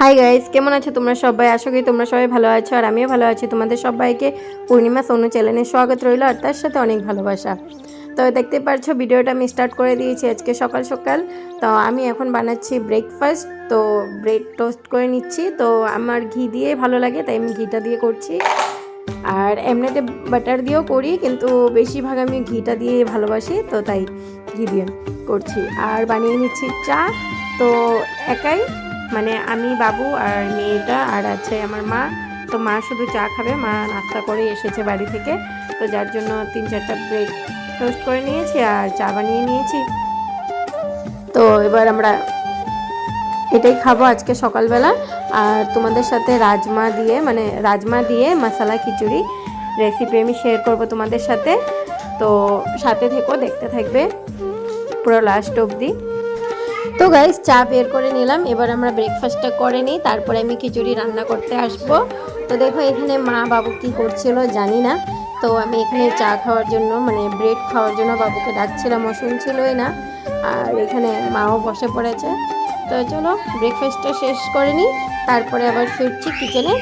Hi guys, কেমন আছো তোমরা সবাই? আশা করি তোমরা সবাই ভালো আছো আর আমিও ভালো আছি। তোমাদের সবাইকে পূর্ণিমা সোনু চ্যানেলে স্বাগত রইল আর তার সাথে অনেক ভালোবাসা। তো দেখতে পাচ্ছ ভিডিওটা আমি স্টার্ট করে দিয়েছি আজকে সকাল সকাল। তো আমি এখন বানাচ্ছি ব্রেকফাস্ট, তো ব্রেড টোস্ট করে নিচ্ছি। তো আমার ঘি দিয়ে ভালো লাগে তাই আমি ঘিটা দিয়ে করছি, আর এমনিতে বাটার দিয়েও করি কিন্তু বেশিরভাগ আমি ঘিটা দিয়ে ভালোবাসি, তো তাই ঘি দিয়ে করছি। আর বানিয়ে নিচ্ছি চা। তো একাই, মানে আমি, বাবু আর মেয়েটা আর আছে আমার মা। তো মা শুধু চা খাবে, মা নাস্তা করে এসেছে বাড়ি থেকে, তো যার জন্য 3-4টা ব্রেড টোস্ট করে নিয়েছি আর চা বানিয়ে নিয়েছি। তো এবার আমরা এটাই খাবো আজকে সকালবেলা। আর তোমাদের সাথে রাজমা দিয়ে মশলা খিচুড়ি রেসিপি আমি শেয়ার করব তোমাদের সাথে। তো সাথে থেকো, দেখতে থাকবে পুরো লাস্ট অবধি। তো গাইস, চা বের করে নিলাম, এবার আমরা ব্রেকফাস্টটা করে নিই, তারপরে আমি খিচুড়ি রান্না করতে আসবো। তো দেখো এখানে মা বাবু কি করছিল জানি না। তো আমি এখানে চা খাওয়ার জন্য, মানে ব্রেড খাওয়ার জন্য বাবুকে ডাকছিলাম, ও শুনছিলই না। আর এখানে মাও বসে পড়েছে। তো চলো ব্রেকফাস্টটা শেষ করে নিই, তারপরে আবার ফিরছি কিচেনে।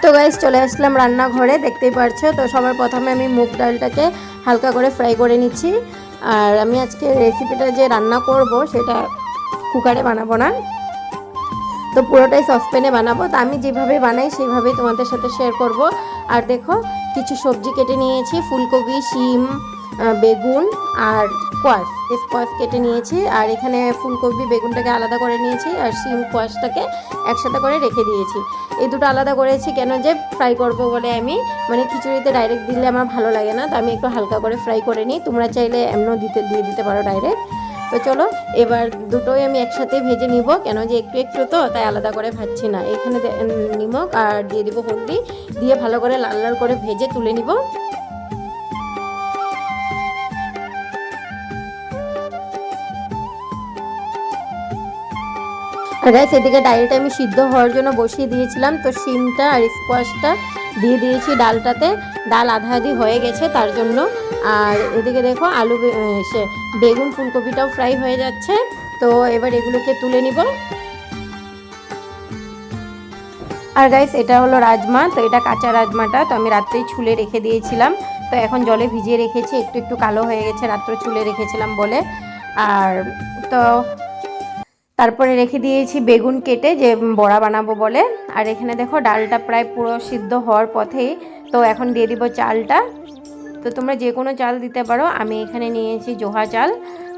তো গাইস, চলে আসলাম রান্নাঘরে, দেখতেই পারছো। তো সবার প্রথমে আমি মুগ ডালটাকে হালকা করে ফ্রাই করে নিচ্ছি। আর আমি আজকে রেসিপিটা যে রান্না করব সেটা কুকারে বানাবো না, তো পুরোটাই সসপ্যানে বানাবো। তো আমি যেভাবে বানাই সেইভাবেই তোমাদের সাথে শেয়ার করব। আর দেখো কিছু সবজি কেটে নিয়েছি, ফুলকপি, শিম, বেগুন আর স্কোয়াশ কেটে নিয়েছি। আর এখানে ফুলকপি বেগুনটাকে আলাদা করে নিয়েছি আর শিম কোয়াশটাকে একসাথে করে রেখে দিয়েছি। এই দুটো আলাদা করেছি কেন, যে ফ্রাই করব বলে আমি, মানে খিচুড়িতে ডাইরেক্ট দিলে আমার ভালো লাগে না, তো আমি একটু হালকা করে ফ্রাই করে নিই। তোমরা চাইলে এমনও দিয়ে দিতে পারো ডাইরেক্ট। তো চলো এবার দুটোই আমি একসাথে ভেজে নিব, কেন যে একটু একটু তো, তাই আলাদা করে ভাজছি না। এখানে নিমক আর দিয়ে দিব হলদি, দিয়ে ভালো করে লাল লাল করে ভেজে তুলে নিব। আর গাইস, এদিকে ডালটা আমি সিদ্ধ হওয়ার জন্য বসিয়ে দিয়েছিলাম। তো শিমটা আর স্কোয়াশটা দিয়ে দিয়েছি ডালটাতে, ডাল আধা আধি হয়ে গেছে তার জন্য। আর এদিকে দেখো বেগুন ফুলকপিটাও ফ্রাই হয়ে যাচ্ছে। তো এবার এগুলোকে তুলে নিব। আর গাইস, এটা হলো রাজমা। তো এটা কাঁচা রাজমাটা, তো আমি রাত্রেই ছুলে রেখে দিয়েছিলাম। তো এখন জলে ভিজিয়ে রেখেছি, একটু একটু কালো হয়ে গেছে রাত্রে ছুলে রেখেছিলাম বলে। আর তো তারপরে রেখে দিয়েছি বেগুন কেটে, যে বড়া বানাবো বলে। আর এখানে দেখো ডালটা প্রায় পুরো সিদ্ধ হওয়ার পথেই। তো এখন দিয়ে দিব চালটা। তো তোমরা যে কোনো চাল দিতে পারো, আমি এখানে নিয়েছি জোহা চাল।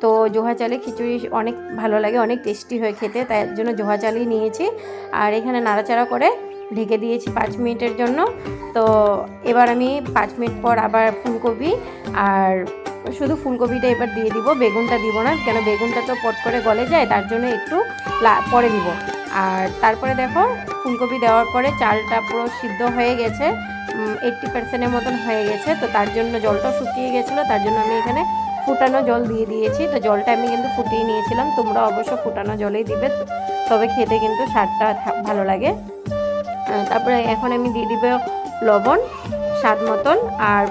তো জোহা চালে খিচুড়ি অনেক ভালো লাগে, অনেক টেস্টি হয় খেতে, তাই জন্য জোহা চালই নিয়েছি। আর এখানে নাড়াচাড়া করে ঢেকে দিয়েছি 5 মিনিটের জন্য। তো এবার আমি 5 মিনিট পর আবার ফুলকপি, আর শুধু ফুলকপিটা এবার দিয়ে দিব, বেগুনটা দিব না, কেন বেগুনটা তো পট করে গলে যায়, তার জন্য একটু পরে দিব। আর তারপরে দেখো ফুলকপি দেওয়ার পরে চালটা পুরো সিদ্ধ হয়ে গেছে, 80% মতন হয়ে গেছে। তো তার জন্য জলটাও শুকিয়ে গেছিলো, তার জন্য আমি এখানে ফুটানো জল দিয়ে দিয়েছি। তো জলটা আমি কিন্তু ফুটিয়ে নিয়েছিলাম, তোমরা অবশ্য ফুটানো জলেই দিবে, তবে খেতে কিন্তু স্বাদটা ভালো লাগে। তারপরে এখন আমি দিয়ে দিব লবণ স্বাদ মতন, আর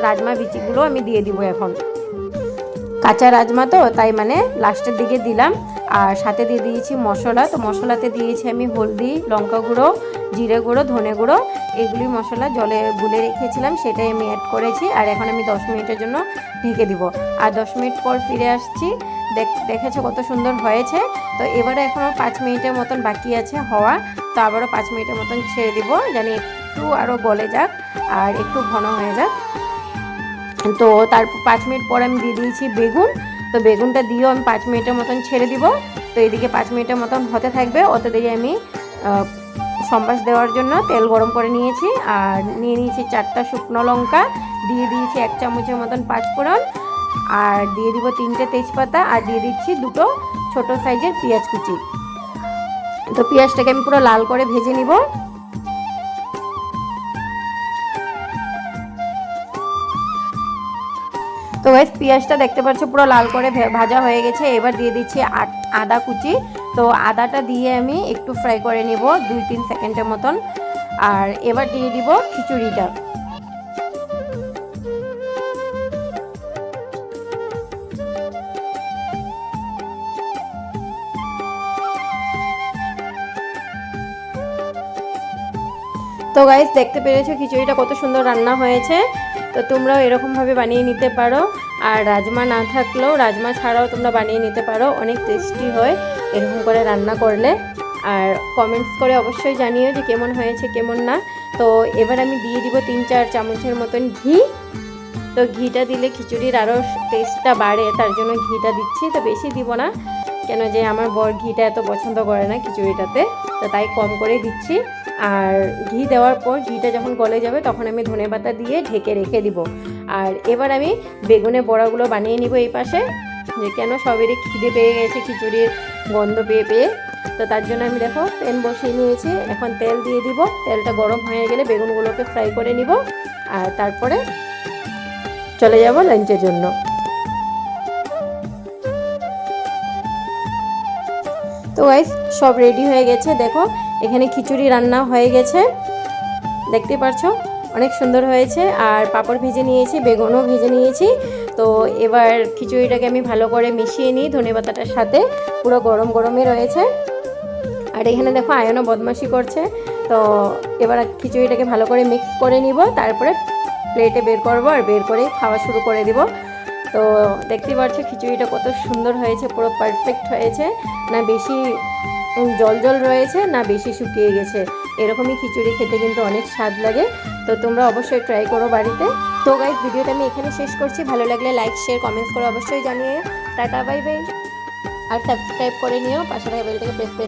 রাজমা বিচিগুলো আমি দিয়ে দিব এখন। কাঁচা রাজমা তো তাই মানে লাস্টের দিকে দিলাম। আর সাথে দিয়ে দিয়েছি মশলা। তো মশলাতে দিয়েছি আমি হলদি, লঙ্কা গুঁড়ো, জিরে গুঁড়ো, ধনে গুঁড়ো, এগুলি মশলা জলে গুলে রেখেছিলাম, সেটাই আমি অ্যাড করেছি। আর এখন আমি 10 মিনিটের জন্য ঢেকে দিব। আর 10 মিনিট পর ফিরে আসছি, দেখেছো কত সুন্দর হয়েছে। তো এবারে এখনও 5 মিনিটের মতন বাকি আছে হওয়া। তো আবারও 5 মিনিটের মতন ছেড়ে দিব, জানি একটু আরও গলে যাক আর একটু ঘন হয়ে যাক। তো তারপর 5 মিনিট পর আমি দিয়ে দিয়েছি বেগুন। তো বেগুনটা দিয়েও আমি 5 মিনিটের মতন ছেড়ে দিব। তো এদিকে 5 মিনিটের মতন হতে থাকবে, অত দেরি আমি সম্বাস দেওয়ার জন্য তেল গরম করে নিয়েছি। আর নিয়ে নিয়েছি 4টা শুকনো লঙ্কা, দিয়ে দিয়েছি 1 চামচের মতন 5 ফোড়ন, আর দিয়ে দিব 3টে তেজপাতা, আর দিয়ে দিচ্ছি 2টো ছোটো সাইজের পেঁয়াজ কুচি। তো পেঁয়াজটাকে আমি পুরো লাল করে ভেজে নিব। তো গাইস, পেঁয়াজটা দেখতে পাচ্ছ পুরো লাল করে ভাজা হয়ে গেছে। এবার দিয়ে দিচ্ছি আদা কুচি। তো আদাটা দিয়ে আমি একটু ফ্রাই করে নিব 2-3 সেকেন্ডের মতন। আর এবার দিয়ে দিব খিচুড়িটা। তো গাইস দেখতে পেরেছো খিচুড়িটা কত সুন্দর রান্না হয়েছে। তো তোমরাও এরকমভাবে বানিয়ে নিতে পারো। আর রাজমা না থাকলেও রাজমা ছাড়াও তোমরা বানিয়ে নিতে পারো, অনেক টেস্টি হয় এরকম করে রান্না করলে। আর কমেন্টস করে অবশ্যই জানিও যে কেমন হয়েছে কেমন না। তো এবার আমি দিয়ে দিব 3-4 চামচের মতন ঘি। তো ঘিটা দিলে খিচুড়ির আরও টেস্টটা বাড়ে, তার জন্য ঘিটা দিচ্ছি। তো বেশি দিব না, কেন যে আমার বর ঘিটা এত পছন্দ করে না খিচুড়িটাতে, তো তাই কম করে দিচ্ছি। আর ঘি দেওয়ার পর ঘিটা যখন গলে যাবে তখন আমি ধনেপাতা দিয়ে ঢেকে রেখে দিব। আর এবার আমি বেগুনের বড়াগুলো বানিয়ে নিব এই পাশে, যে কেন সবেরই খিদে পেয়ে গেছে খিচুড়ির গন্ধ পেয়ে পেয়ে। তো তার জন্য আমি দেখো প্যান বসিয়ে নিয়েছি, এখন তেল দিয়ে দিব। তেলটা গরম হয়ে গেলে বেগুনগুলোকে ফ্রাই করে নিব, আর তারপরে চলে যাব লাঞ্চের জন্য। তো গাইস সব রেডি হয়ে গেছে, দেখো এখানে খিচুড়ি রান্না হয়ে গেছে, দেখতে পাচ্ছ অনেক সুন্দর হয়েছে। আর পাঁপড় ভেজে নিয়েছি, বেগুনও ভেজে নিয়েছি। তো এবার খিচুড়িটাকে আমি ভালো করে মিশিয়ে নিই ধনেপাতাটার সাথে, পুরো গরম গরমই রয়েছে। আর এখানে দেখো আয়নও বদমাশি করছে। তো এবার খিচুড়িটাকে ভালো করে মিক্স করে নিব, তারপরে প্লেটে বের করব আর বের করে খাওয়া শুরু করে দিব। তো দেখতেই পাচ্ছ খিচুড়িটা কত সুন্দর হয়েছে, পুরো পারফেক্ট হয়েছে, না বেশি জল জল রয়েছে না বেশি শুকিয়ে গেছে। এরকমই খিচুড়ি খেতে কিন্তু অনেক স্বাদ লাগে। তো তোমরা অবশ্যই ট্রাই করো বাড়িতে। তো গাইস ভিডিওটা আমি এখানে শেষ করছি, ভালো লাগলে লাইক শেয়ার কমেন্টস করে অবশ্যই জানিয়ে। Tata bye bye. আর সাবস্ক্রাইব করে নিও, পাশে থাকা বেলটাকে প্রেস করে